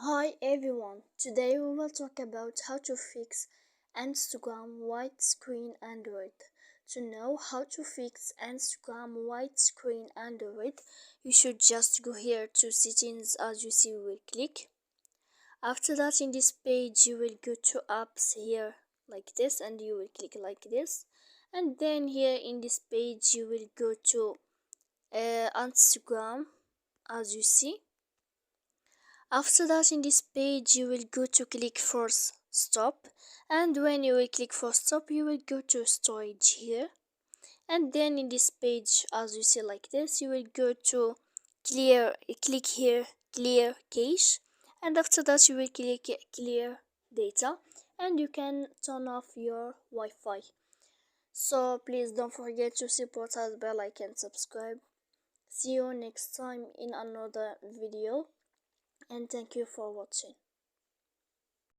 Hi everyone, today we will talk about how to fix Instagram white screen Android. To know how to fix Instagram white screen Android, you should just go here to settings. As you see, we will click. After that, in this page you will go to apps here like this, and you will click like this, and then here in this page you will go to Instagram, as you see. After that, in this page you will go to click force stop, and when you will click force stop you will go to storage here, and then in this page, as you see like this, you will go to click here clear cache, and after that you will click clear data, and you can turn off your Wi-Fi. So please don't forget to support us by like and subscribe. See you next time in another video, and thank you for watching.